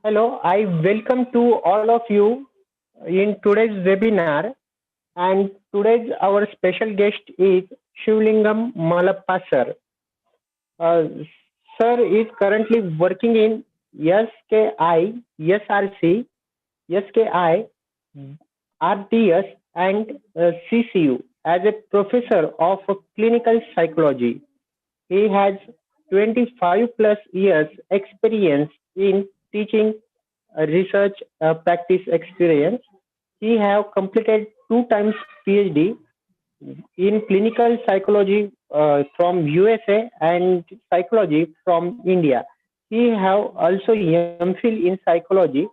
Hello, I welcome to all of you in today's webinar. And today's our special guest is Shivlingam Mallappa sir. Uh, Sir is currently working in SKI, SRC, SKI, RTS, and CCU as a professor of clinical psychology. He has 25 plus years experience in teaching research practice experience. He have completed two times PhD in clinical psychology from USA and psychology from India. He have also MPhil in psychology.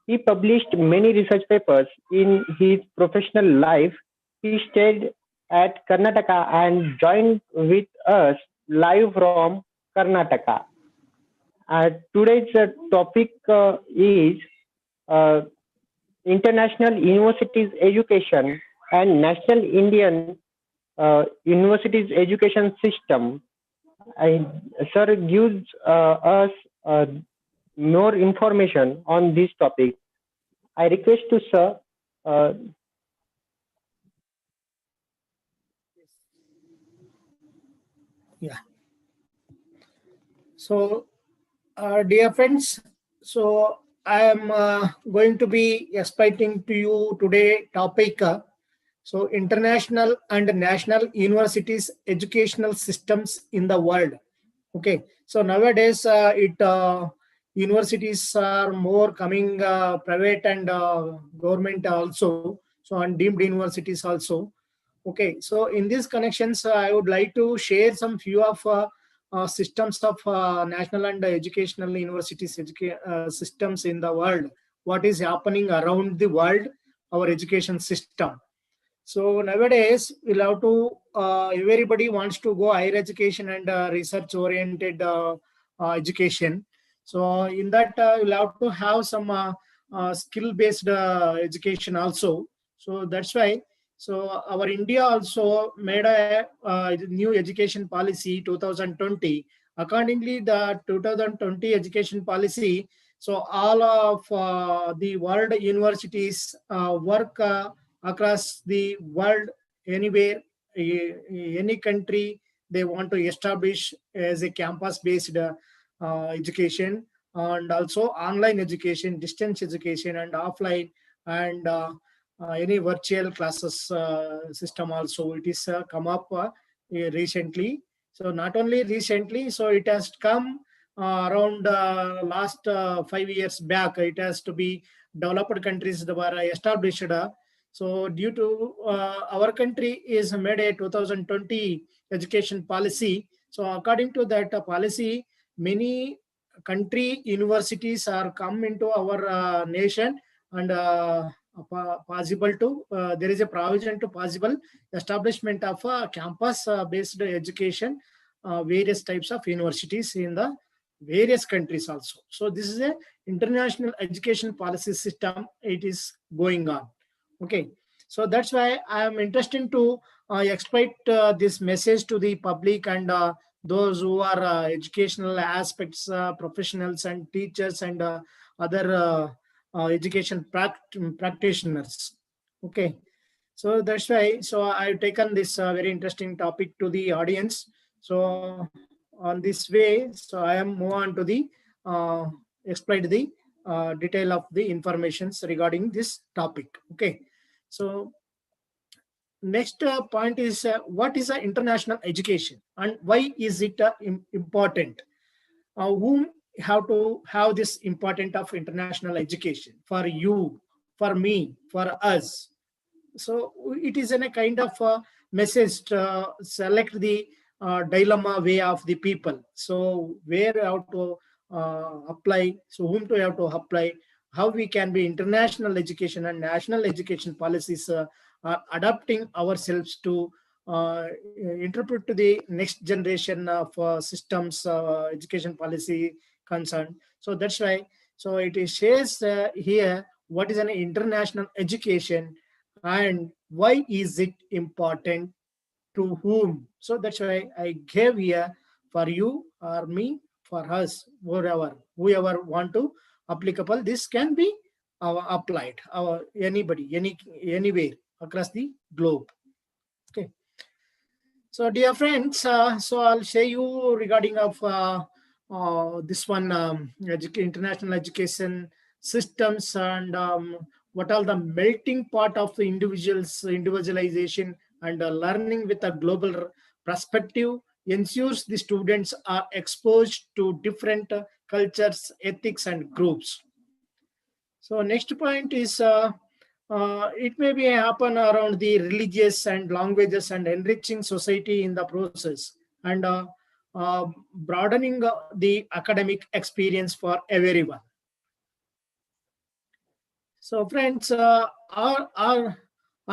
He published many research papers in his professional life. He stayed at Karnataka and joined with us live from Karnataka. Today's topic is uh, international universities education and national Indian universities education system. Sir gives us more information on this topic. I request to sir. Uh, Yeah. So, dear friends, so I am going to be explaining to you today topic. So, international and national universities educational systems in the world. Okay. So nowadays, universities are more coming private and government also. So and deemed universities also. Okay, so in these connections, I would like to share some few of systems of national and educational universities systems in the world. What is happening around the world, our education system. So nowadays, we'll have to, everybody wants to go higher education and research oriented education. So in that, we'll have to have some skill based education also. So that's why. So our India also made a new education policy 2020. Accordingly, the 2020 education policy. So all of the world universities work across the world, anywhere, any country they want to establish as a campus based education, and also online education, distance education, and offline, and any virtual classes system also. It is come up recently. So not only recently, so it has come around last 5 years back. It has to be developed countries that were established. So due to our country is made a 2020 education policy. So according to that policy, many country universities are come into our nation, and possible to there is a provision to possible establishment of a campus based education, various types of universities in the various countries also. So this is a international education policy system. It is going on. Okay, so that's why I am interested to exploit this message to the public, and those who are educational aspects, professionals and teachers, and other education practitioners. Okay, so that's why. So I've taken this very interesting topic to the audience. So on this way, so I am move on to the explain the detail of the informations regarding this topic. Okay, so next point is what is international education and why is it important? Whom have to have this important of international education for you, for me, for us? So it is in a kind of message to select the dilemma way of the people. So where how to apply, so whom to have to apply, how we can be international education and national education policies are adapting ourselves to interpret to the next generation of systems education policy concern. So that's why, so it is shares here what is an international education and why is it important to whom. So that's why I gave here for you or me, for us, whoever want to applicable, this can be applied anybody, anywhere across the globe. Okay. So dear friends, so I'll share you regarding of this one, international education systems, and what are the melting pot of the individualization and learning with a global perspective ensures the students are exposed to different cultures, ethics, and groups. So next point is it may be happen around the religious and languages and enriching society in the process, and broadening the academic experience for everyone. So friends, are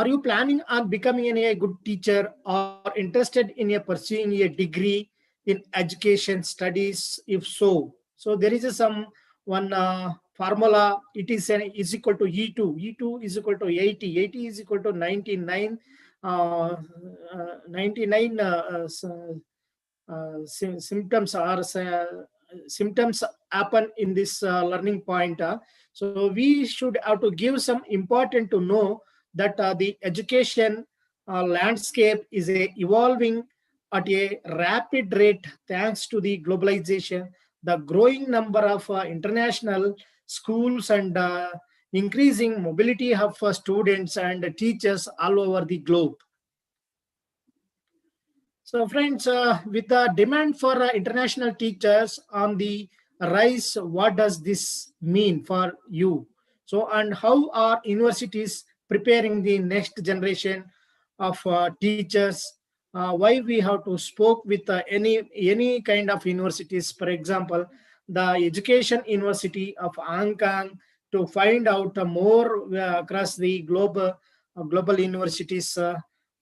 you planning on becoming a good teacher or interested in a pursuing a degree in education studies? If so, so there is some one formula. It is equal to E2. E2 is equal to 80. 80 is equal to 99. 99 symptoms are symptoms happen in this learning point. So we should have to give some important to know that the education landscape is evolving at a rapid rate thanks to the globalization, the growing number of international schools, and increasing mobility of students and teachers all over the globe. So, friends, with the demand for international teachers on the rise, what does this mean for you? So, and how are universities preparing the next generation of teachers? Why we have to spoke with any kind of universities? For example, the Education University of Hong Kong, to find out more across the global universities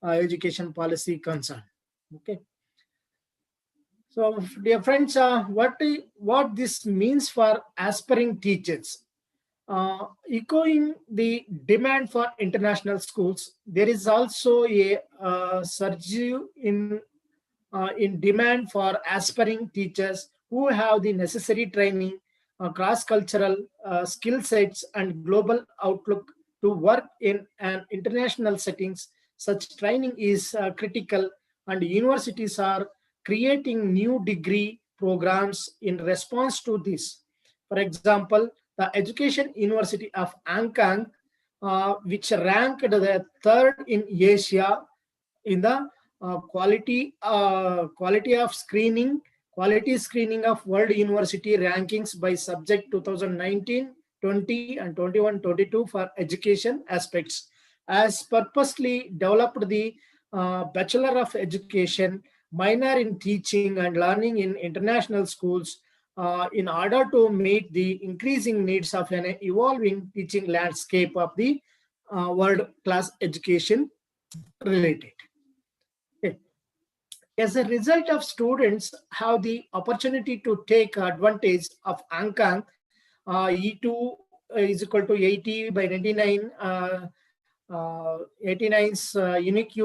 education policy concern. Okay. So, dear friends, what this means for aspiring teachers? Echoing the demand for international schools, there is also a surge in demand for aspiring teachers who have the necessary training, cross-cultural skill sets, and global outlook to work in an international settings. Such training is critical, and universities are creating new degree programs in response to this. For example, the Education University of Hong Kong, which ranked the third in Asia in the quality screening of World University rankings by subject 2019, 20, and 21, 22 for education aspects, has purposely developed the Bachelor of Education, minor in teaching and learning in international schools in order to meet the increasing needs of an evolving teaching landscape of the world-class education related. Okay. As a result of students have the opportunity to take advantage of Hong Kong, E2 is equal to 80 by 99, 89's unique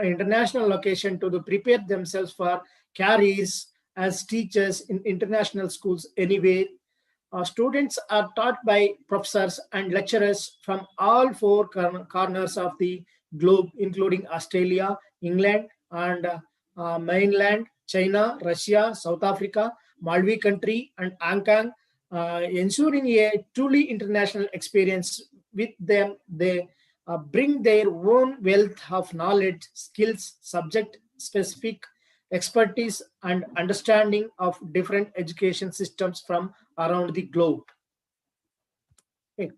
international location to prepare themselves for careers as teachers in international schools anywhere. Students are taught by professors and lecturers from all four corners of the globe, including Australia, England, and mainland China, Russia, South Africa, Maldives country, and Hong Kong, ensuring a truly international experience. With them, they bring their own wealth of knowledge, skills, subject-specific expertise, and understanding of different education systems from around the globe. Okay.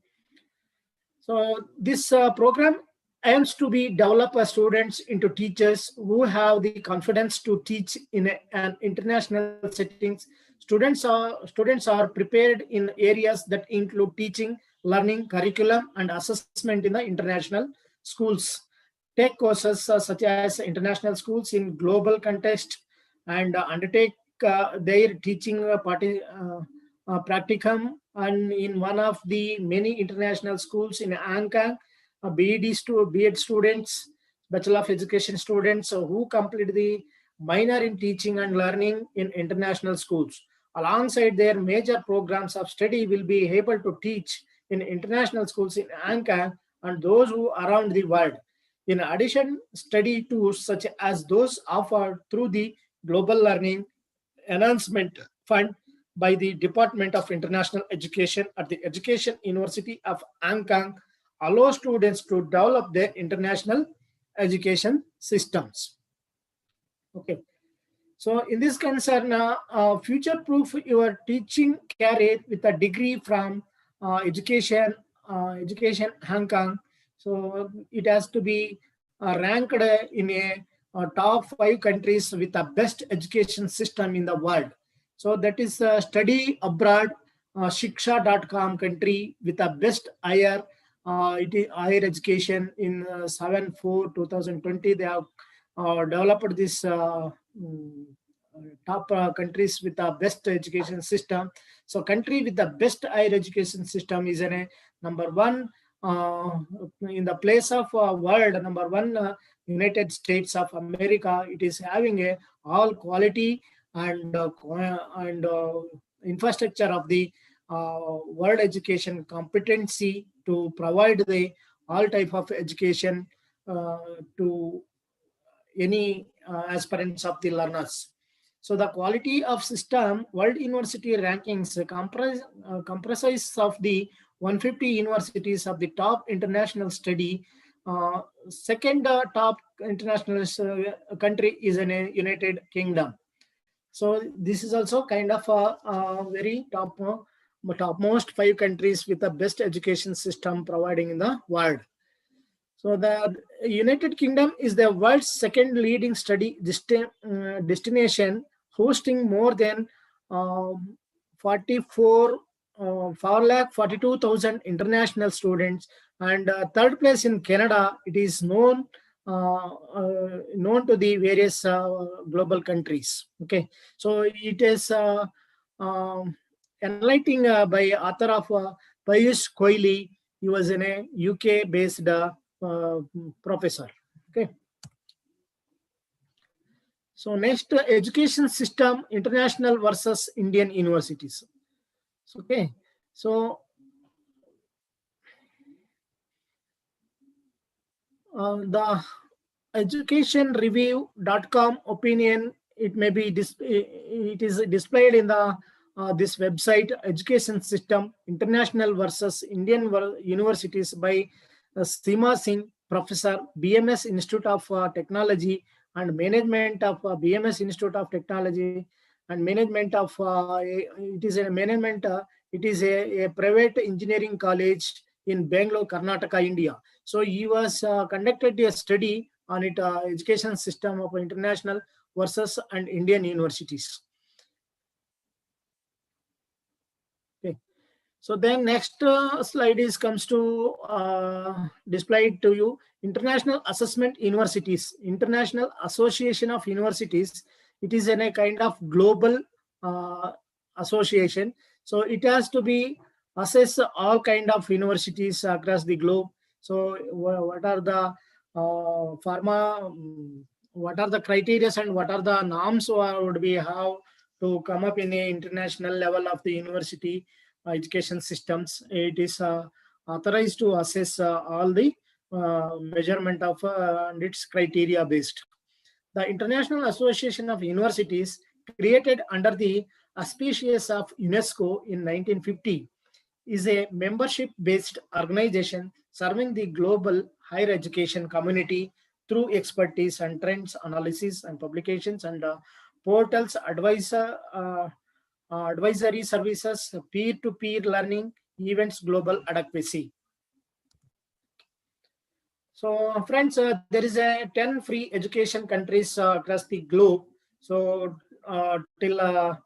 So this program aims to be develop students into teachers who have the confidence to teach in an international settings. Students are prepared in areas that include teaching, learning, curriculum, and assessment in the international schools. Take courses such as international schools in global context, and undertake their teaching practicum, and in one of the many international schools in Hong Kong, BEd students, Bachelor of Education students who complete the minor in teaching and learning in international schools alongside their major programs of study, will be able to teach in international schools in Hong Kong and those who around the world. In addition, study tools such as those offered through the Global Learning Enhancement Fund by the Department of International Education at the Education University of Hong Kong allow students to develop their international education systems. Okay. So in this concern, future-proof your teaching career with a degree from education Hong Kong. So it has to be ranked in a top 5 countries with the best education system in the world. So that is study abroad shiksha.com country with the best higher higher education in 7/4/2020. They have developed this top countries with the best education system. So country with the best higher education system is a number one in the place of world, number one United States of America. It is having a all quality and infrastructure of the world education competency to provide the all type of education to any aspirants of the learners. So the quality of system world university rankings comprises of the 150 universities of the top international study. Second top international country is in a United Kingdom. So this is also kind of a very topmost 5 countries with the best education system providing in the world. So the United Kingdom is the world's second leading study destination, hosting more than 4,42,000 international students, and third place in Canada. It is known to the various global countries. Okay, so it is enlightening by author of Piyush Koili. He was in a UK based professor. Okay. So next, education system, international versus Indian universities. Okay. So the educationreview.com opinion, it may be it is displayed in the this website, education system international versus Indian universities by Seema Singh, professor, BMS Institute of Technology and Management of BMS Institute of Technology and Management of it is a management. It is a private engineering college in Bangalore, Karnataka, India. So he was conducted a study on it education system of international versus and Indian universities. Okay. So then next slide is comes to display to you international assessment universities, International Association of Universities. It is in a kind of global association. So it has to be assess all kind of universities across the globe. So what are the what are the criteria and what are the norms would we have to come up in a international level of the university education systems. It is authorized to assess all the measurement of and its criteria based. The International Association of Universities, created under the auspices of UNESCO in 1950, is a membership-based organization serving the global higher education community through expertise and trends analysis and publications and portals, advisory services, peer-to-peer learning, events, global advocacy. So friends, there is a 10 free education countries across the globe. So till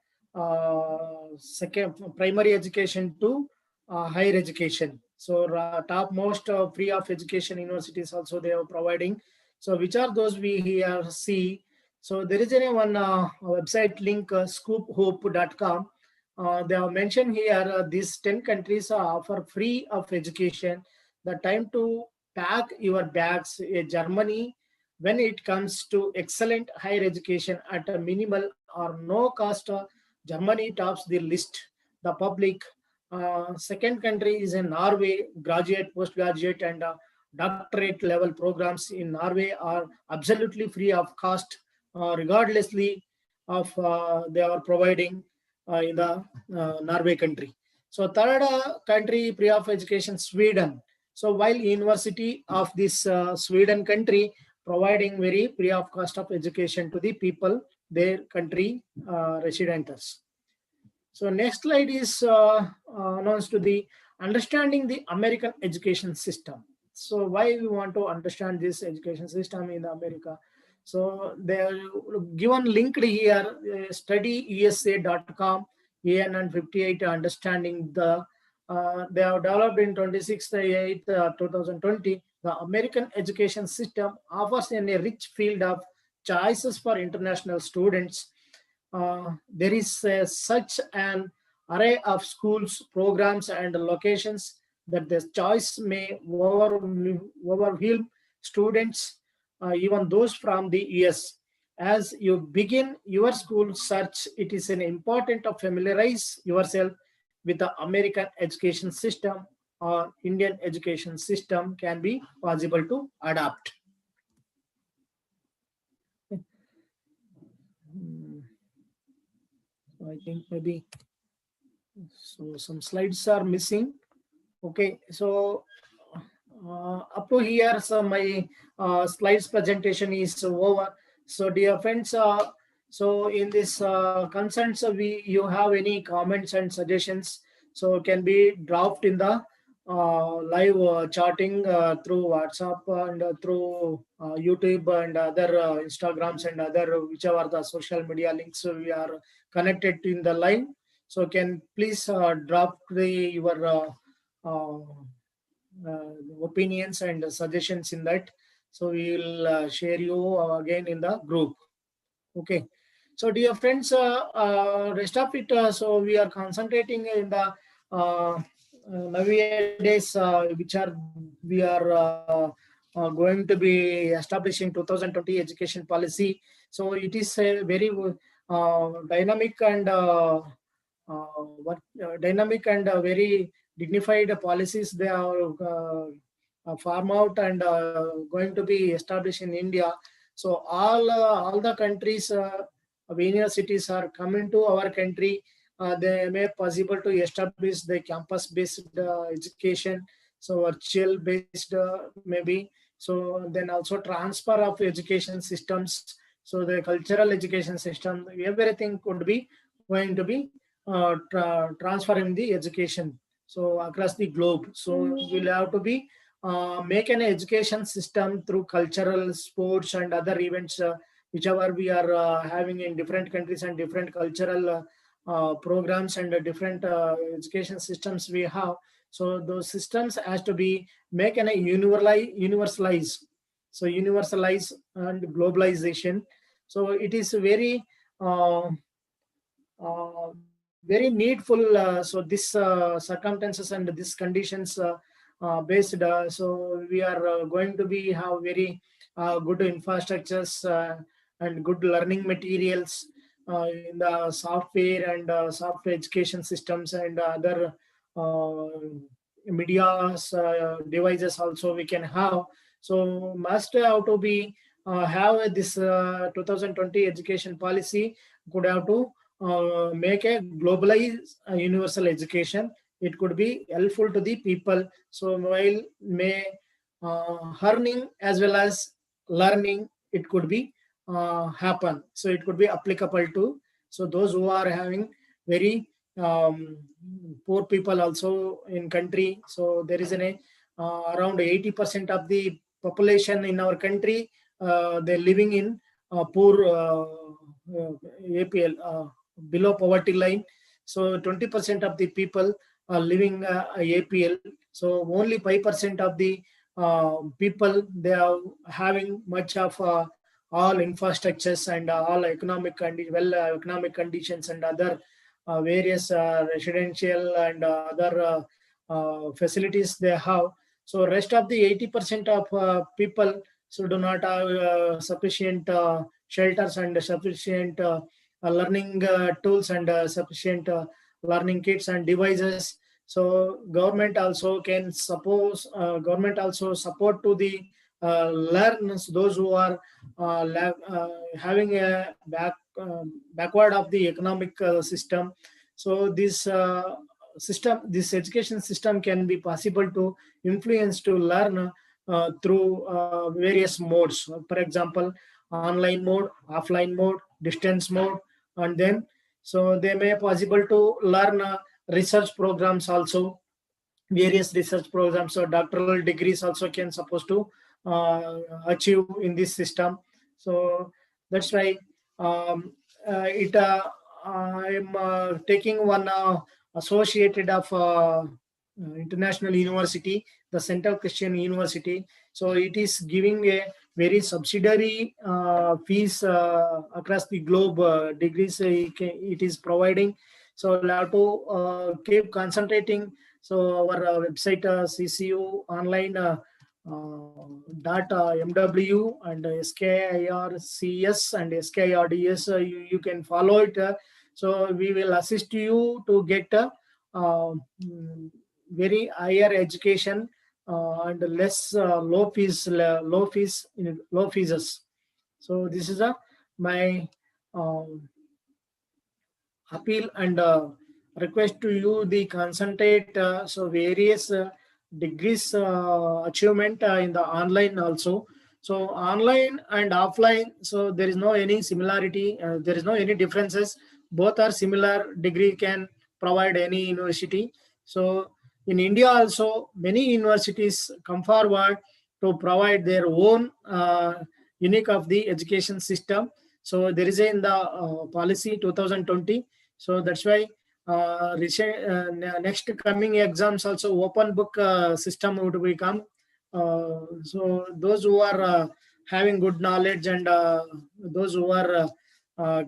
second primary education to higher education. So topmost free of education universities also they are providing. So which are those we here see? So there is one website link scoophope.com. They have mentioned here these 10 countries offer free of education. The time to pack your bags, Germany, when it comes to excellent higher education at a minimal or no cost Germany tops the list. The public second country is in Norway. Graduate, postgraduate, and doctorate level programs in Norway are absolutely free of cost, regardlessly of they are providing in the Norway country. So third country free of education, Sweden. So while University of this Sweden country providing very free of cost of education to the people, their country residents. So next slide is announced to the understanding the American education system. So why we want to understand this education system in America? So they are given linked here, studyusa.com, AN 58 understanding the they have developed in 26/8 2020. The American education system offers a rich field of choices for international students. There is such an array of schools, programs, and locations that the choice may overwhelm students, even those from the US. As you begin your school search, it is an important to familiarize yourself with the American education system or Indian education system can be possible to adapt. I think maybe so some slides are missing. Okay, so up to here, so my slides presentation is over. So dear friends, so in this concerns, you have any comments and suggestions, so can be dropped in the live chatting through WhatsApp and through YouTube and other Instagrams and other whichever the social media links we are connected in the line. So can please drop your opinions and suggestions in that. So we will share you again in the group. Okay. So dear friends, rest of it. So we are concentrating in the nowadays, which are we are going to be establishing 2020 education policy. So it is a very dynamic and dynamic and very dignified policies they are farm out and going to be established in India. So all the countries of universities are coming to our country. They may possible to establish the campus-based education, so virtual-based maybe. So then also transfer of education systems. So the cultural education system, everything could be going to be transferring the education so across the globe. So we'll have to be make an education system through cultural, sports, and other events, whichever we are having in different countries and different cultural programs and different education systems we have. So those systems has to be make an universalize. So universalize and globalization. So it is very very needful. So this circumstances and these conditions based. So we are going to be have very good infrastructures and good learning materials in the software and software education systems and other uh, media devices also we can have. So must have to be have this 2020 education policy could have to make a globalized universal education. It could be helpful to the people. So while may earning as well as learning, it could be happen. So it could be applicable to so those who are having very um, poor people also in country. So there is an around 80% of the population in our country they're living in poor APL below poverty line. So 20% of the people are living APL. So only 5% of the people they are having much of all infrastructures and all economic economic conditions and other various residential and other facilities they have. So rest of the 80% of people so do not have sufficient shelters and sufficient learning tools and sufficient learning kits and devices. So government also support to the learners, those who are having a backward of the economic system. So this education system can be possible to influence to learn through various modes. For example, online mode, offline mode, distance mode, and then so they may possible to learn research programs also, various research programs or doctoral degrees also can supposed to achieve in this system. So that's why um, it I'm taking one associated of international university, the Central Christian University. So it is giving a very subsidiary fees across the globe, degrees it is providing. So we'll have to keep concentrating. So our website CCU online dot MW and SKIRCS and SKIRDS, you can follow it. So we will assist you to get very higher education and less low fees. So this is my um, appeal and request to you the concentrate so various degrees achievement in the online also. So online and offline, so there is no any similarity, there is no any differences, both are similar. Degree can provide any university. So in India also many universities come forward to provide their own unique of the education system. So there is in the policy 2020. So that's why next coming exams also open book system would become. So those who are having good knowledge and those who are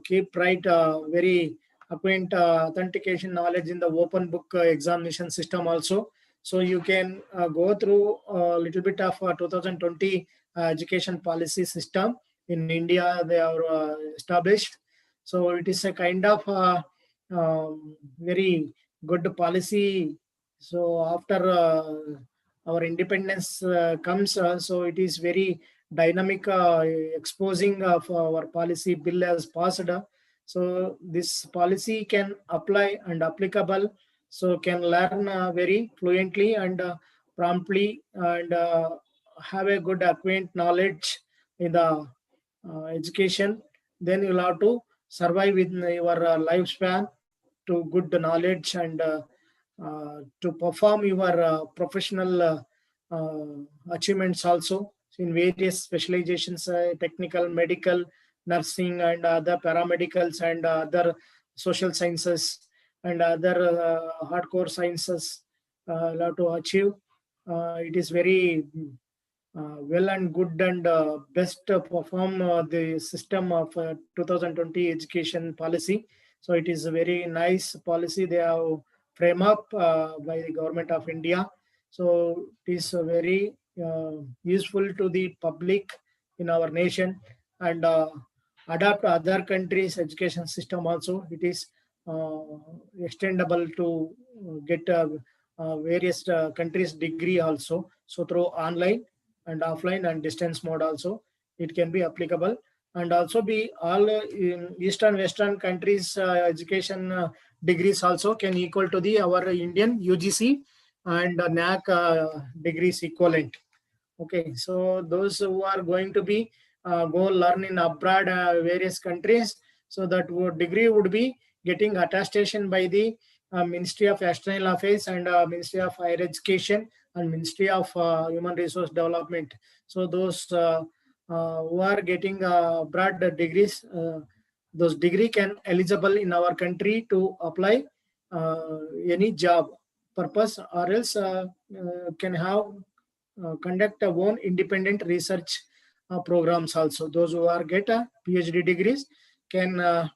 keep right very acquaint authentication knowledge in the open book examination system also. So you can go through a little bit of 2020 education policy system in India. They are established. So it is a kind of very good policy. So after our independence comes, so it is very dynamic exposing of our policy bill as passed. So this policy can apply and applicable. So can learn very fluently and promptly and have a good acquaint knowledge in the education. Then you'll have to survive in your lifespan to good knowledge and to perform your professional achievements also in various specializations, technical, medical, nursing, and other paramedicals and other social sciences and other hardcore sciences have to achieve. It is very well and good and best perform the system of 2020 education policy. So it is a very nice policy they have frame up by the government of India. So it is very useful to the public in our nation and adapt other countries education system also. It is uh, extendable to get various countries degree also. So through online and offline and distance mode also it can be applicable, and also be all in eastern western countries education degrees also can equal to the our Indian UGC and NAC degrees equivalent. Okay, so those who are going to be go learn in abroad various countries, so that degree would be getting attestation by the Ministry of External Affairs and Ministry of Higher Education and Ministry of Human Resource Development. So those who are getting abroad degrees, those degree can eligible in our country to apply any job purpose, or else can have conduct a own independent research programs also. Those who are get a PhD degrees can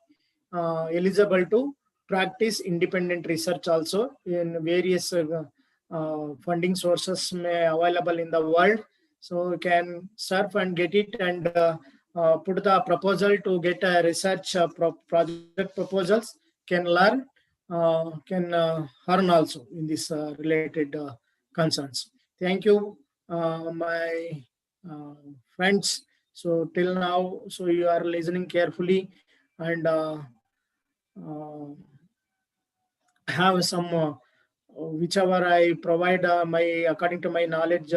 eligible to practice independent research also in various funding sources may available in the world. So you can surf and get it and put the proposal to get a research project proposals can learn, can earn also in this related concerns. Thank you, my friends. So till now, so you are listening carefully and uh, have some whichever I provide my according to my knowledge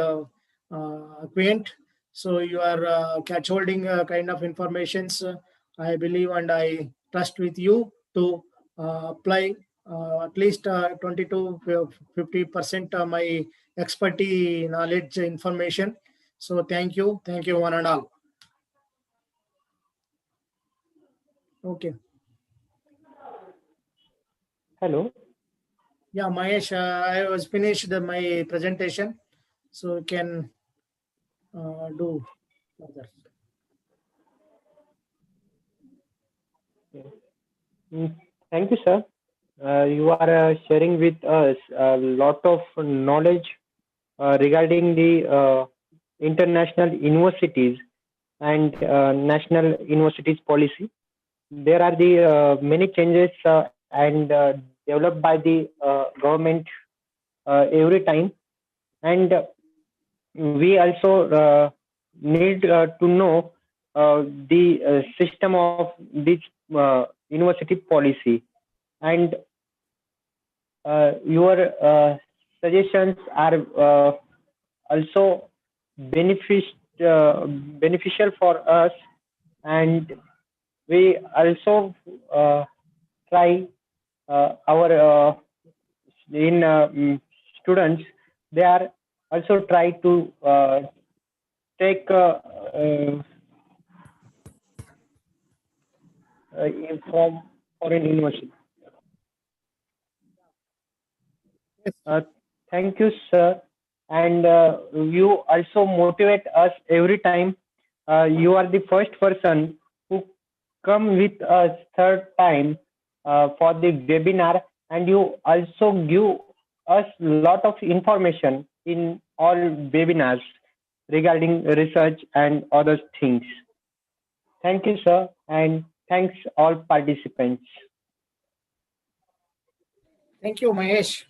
acquaint. So you are catch holding kind of informations. I believe and I trust with you to apply at least 20 to 50% my expertise knowledge information. So thank you one and all. Okay. Hello. Yeah, Mahesh, I was finished my presentation, so you can do further. Mm, Thank you, sir. You are sharing with us a lot of knowledge regarding the international universities and national universities policy. There are the many changes and developed by the government every time, and we also need to know the system of this university policy, and your suggestions are also benefic- beneficial for us, and we also try our students, they are also try to take from foreign university. Yes. Uh, Thank you, sir. And you also motivate us every time. You are the first person who come with us third time for the webinar, and you also give us lot of information in all webinars regarding research and other things. Thank you, sir, and thanks all participants. Thank you, Mahesh.